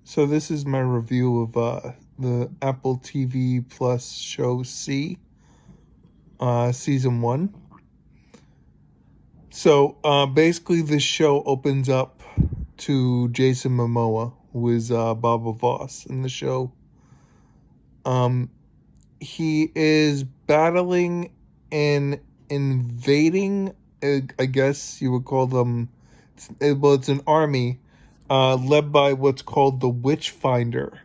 So this is my review of the Apple TV Plus show C, season 1. So basically, this show opens up to Jason Momoa, who is Baba Voss in the show. He is battling and invading. I guess you would call them. It's an army led by what's called the Witchfinder,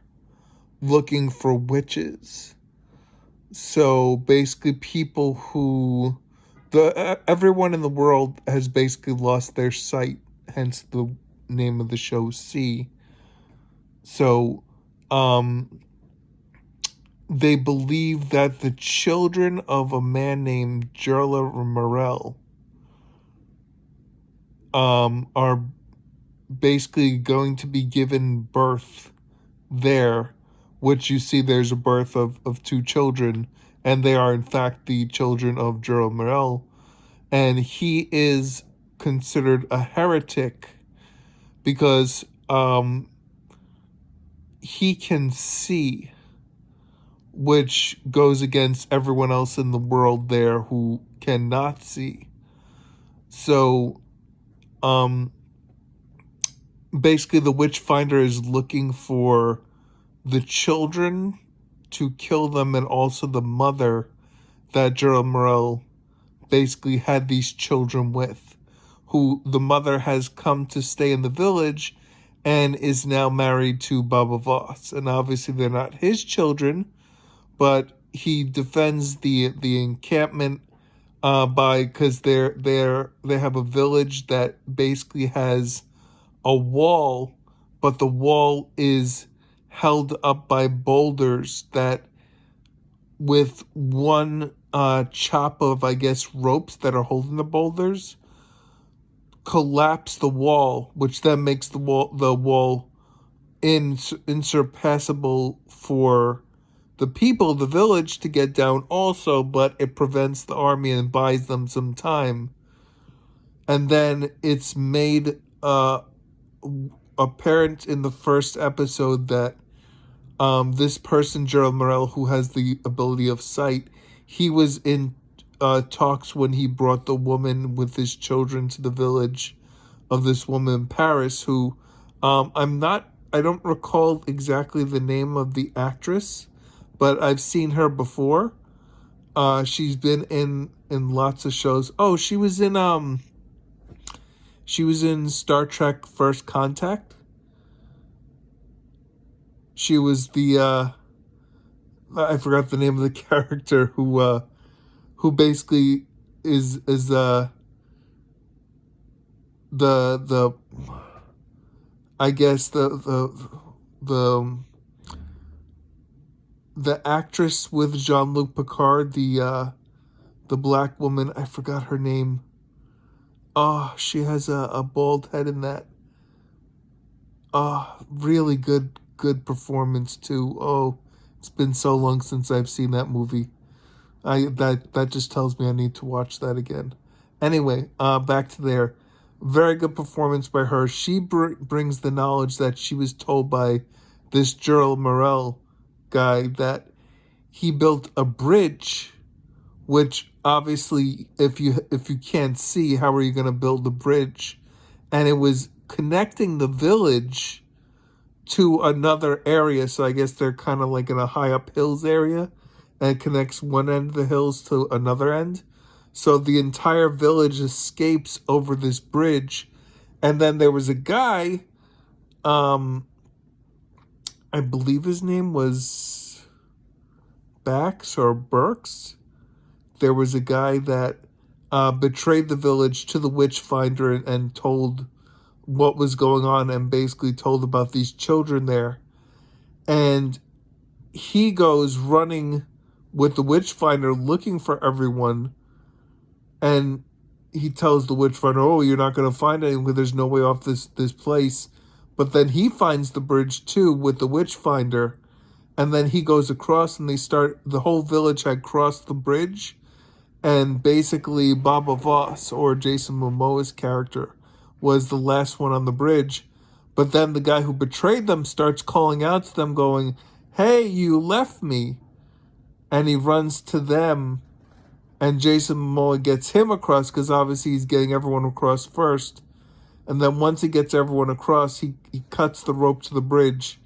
looking for witches. So basically, people who everyone in the world has basically lost their sight, hence the name of the show C. So, they believe that the children of a man named Jerla Morel are basically going to be given birth there, which you see there's a birth of two children, and they are in fact the children of Jerla Morel, and he is considered a heretic because he can see, which goes against everyone else in the world there who cannot see. So, basically, the Witchfinder is looking for the children to kill them, and also the mother that Jerome Morel basically had these children with, who the mother has come to stay in the village and is now married to Baba Voss. And obviously, they're not his children, but he defends the encampment because they have a village that basically has a wall, but the wall is held up by boulders that, with one chop of, I guess, ropes that are holding the boulders, collapse the wall, which then makes the wall insurpassable for the people of the village to get down also, but it prevents the army and buys them some time. And then it's made apparent in the first episode that this person, Gerald Morel, who has the ability of sight, he was in talks when he brought the woman with his children to the village of this woman in Paris, who I don't recall exactly the name of the actress, but I've seen her before. She's been in lots of shows. Oh, she was in Star Trek First Contact. She was the I forgot the name of the character who basically is the I guess the actress with Jean-Luc Picard, the black woman. I forgot her name. Oh, she has a bald head in that. Oh, really good performance too. Oh, it's been so long since I've seen that movie. That just tells me I need to watch that again. Anyway, back to there. Very good performance by her. She brings the knowledge that she was told by this Gerald Morel guy that he built a bridge, which obviously, if you can't see, how are you going to build the bridge? And it was connecting the village to another area. So I guess they're kind of like in a high up hills area, and it connects one end of the hills to another end. So the entire village escapes over this bridge. And then there was a guy, I believe his name was Bax or Burks. There was a guy that betrayed the village to the Witchfinder and told what was going on, and basically told about these children there. And he goes running with the Witchfinder looking for everyone, and he tells the Witchfinder, oh, you're not going to find anyone, there's no way off this place. But then he finds the bridge too with the Witchfinder, and then he goes across, and the whole village had crossed the bridge, and basically Baba Voss, or Jason Momoa's character, was the last one on the bridge. But then the guy who betrayed them starts calling out to them going, "Hey, you left me." And he runs to them, and Jason Momoa gets him across because obviously he's getting everyone across first. And then once he gets everyone across, he cuts the rope to the bridge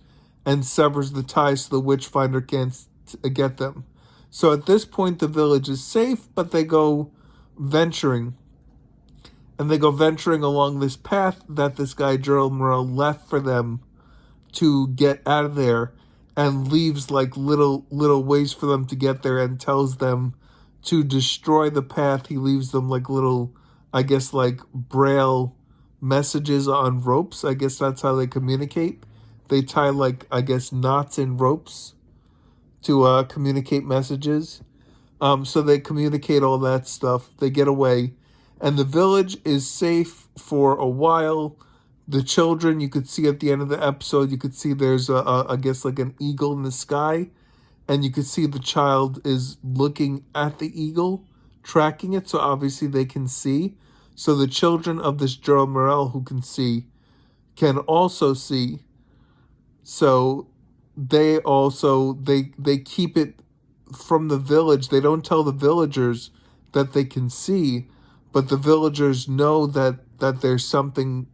and severs the ties so the Witchfinder can't get them. So at this point, the village is safe, but they go venturing. And they go venturing along this path that this guy, Gerald Morrell, left for them to get out of there, and leaves like little ways for them to get there, and tells them to destroy the path. He leaves them like little, I guess, like braille messages on ropes. I guess that's how they communicate. They tie like, I guess, knots in ropes to communicate messages. So they communicate all that stuff. They get away, and the village is safe for a while. The children, you could see at the end of the episode, you could see there's I guess like an eagle in the sky, and you could see the child is looking at the eagle, tracking it, so obviously they can see. So the children of this Gerald Morrell who can see can also see. So they also they keep it from the village. They don't tell the villagers that they can see, but the villagers know that there's something,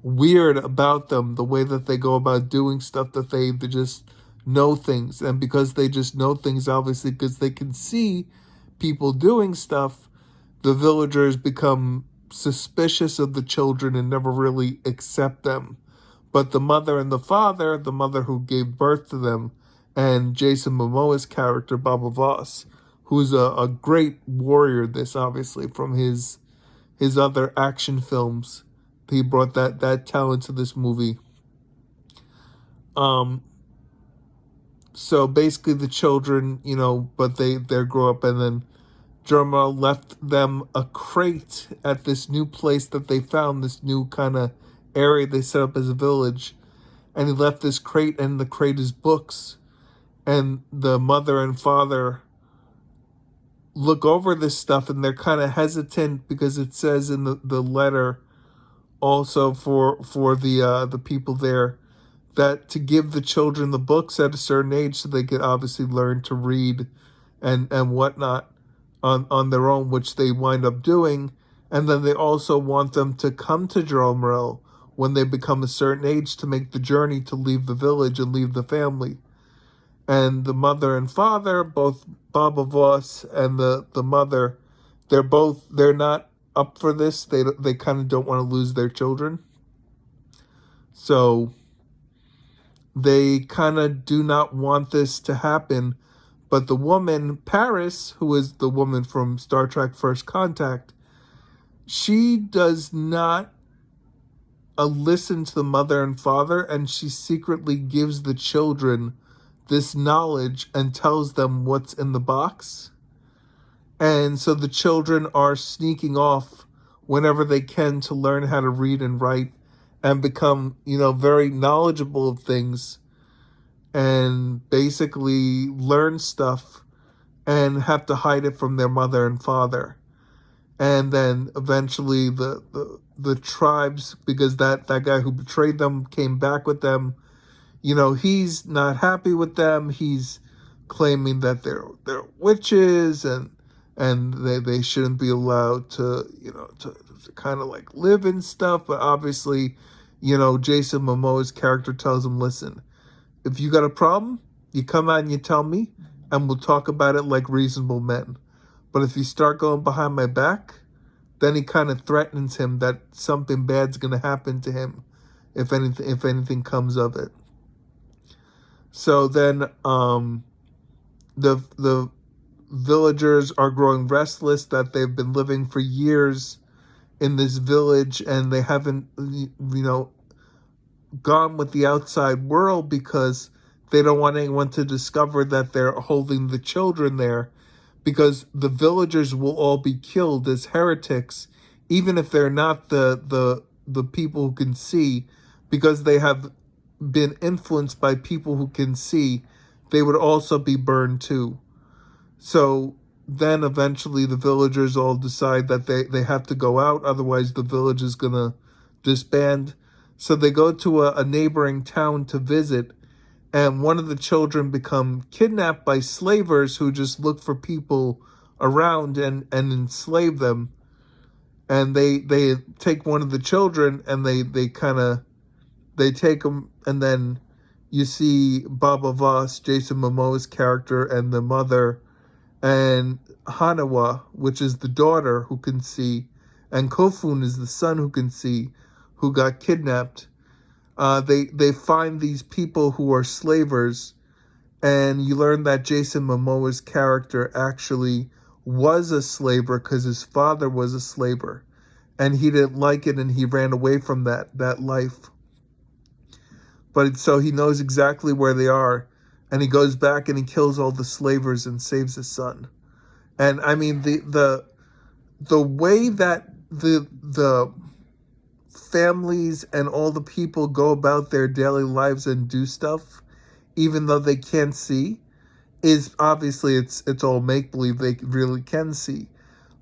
weird about them, the way that they go about doing stuff, that they just know things. And because they just know things, obviously, because they can see people doing stuff, the villagers become suspicious of the children and never really accept them. But the mother and the father, the mother who gave birth to them, and Jason Momoa's character, Baba Voss, who's a great warrior, this obviously, from his other action films. He brought that talent to this movie. So basically the children, but they grow up, and then Germa left them a crate at this new place that they found, this new kind of area they set up as a village. And he left this crate, and the crate is books. And the mother and father look over this stuff, and they're kind of hesitant because it says in the letter also for the people there that to give the children the books at a certain age so they could obviously learn to read and whatnot on their own, which they wind up doing. And then they also want them to come to Gerald Morrell when they become a certain age to make the journey to leave the village and leave the family. And the mother and father, both Baba Voss and the mother, they're not up for this. They kind of don't want to lose their children. So they kind of do not want this to happen. But the woman, Paris, who is the woman from Star Trek First Contact, she does not listen to the mother and father, and she secretly gives the children this knowledge and tells them what's in the box. And so the children are sneaking off whenever they can to learn how to read and write and become, very knowledgeable of things, and basically learn stuff and have to hide it from their mother and father. And then eventually the tribes, because that guy who betrayed them came back with them, he's not happy with them. He's claiming that they're witches, and they shouldn't be allowed to kind of like live and stuff. But obviously, Jason Momoa's character tells him, listen, if you got a problem, you come out and you tell me, and we'll talk about it like reasonable men. But if you start going behind my back, then he kind of threatens him that something bad's going to happen to him if anything comes of it. So then the villagers are growing restless that they've been living for years in this village, and they haven't, gone with the outside world because they don't want anyone to discover that they're holding the children there, because the villagers will all be killed as heretics, even if they're not the people who can see, because they have been influenced by people who can see. They would also be burned too. So then eventually the villagers all decide that they have to go out, otherwise the village is going to disband. So they go to a neighboring town to visit, and one of the children become kidnapped by slavers who just look for people around and enslave them. And they take one of the children, and they kind of they take him, and then you see Baba Voss, Jason Momoa's character, and the mother, and Hanawa, which is the daughter who can see, and Kofun is the son who can see, who got kidnapped. They find these people who are slavers, and you learn that Jason Momoa's character actually was a slaver because his father was a slaver, and he didn't like it, and he ran away from that life. But so he knows exactly where they are, and he goes back and he kills all the slavers and saves his son. And I mean the way that the families and all the people go about their daily lives and do stuff, even though they can't see, is obviously it's all make believe. They really can see,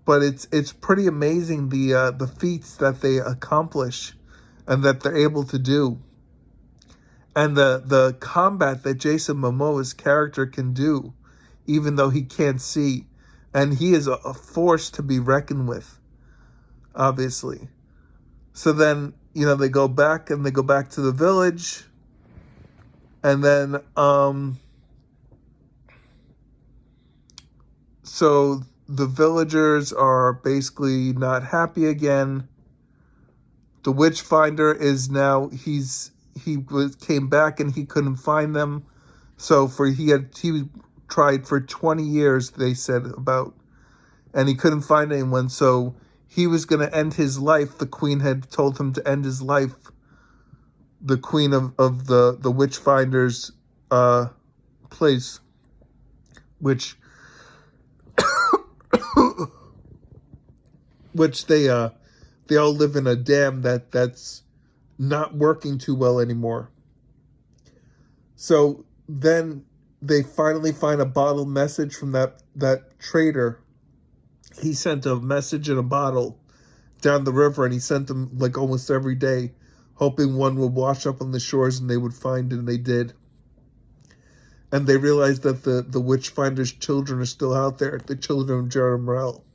but it's pretty amazing the feats that they accomplish and that they're able to do, and the combat that Jason Momoa's character can do, even though he can't see, and he is a force to be reckoned with, obviously. So then, they go back to the village, and then so the villagers are basically not happy again. The Witchfinder is now came back and he couldn't find them. So he tried for 20 years, they said, and he couldn't find anyone. So he was going to end his life. The queen had told him to end his life. The queen of the Witchfinder's place, which they all live in a dam that's not working too well anymore. So then they finally find a bottled message from that trader. He sent a message in a bottle down the river, and he sent them like almost every day, hoping one would wash up on the shores and they would find it, and they did. And they realized that the Witchfinder's children are still out there, the children of Jerry Morel.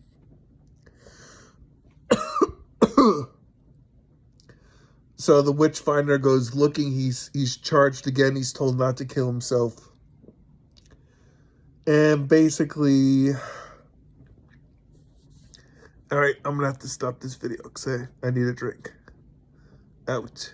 So the Witchfinder goes looking. He's charged again. He's told not to kill himself. And basically, all right, I'm going to have to stop this video because I need a drink. Out.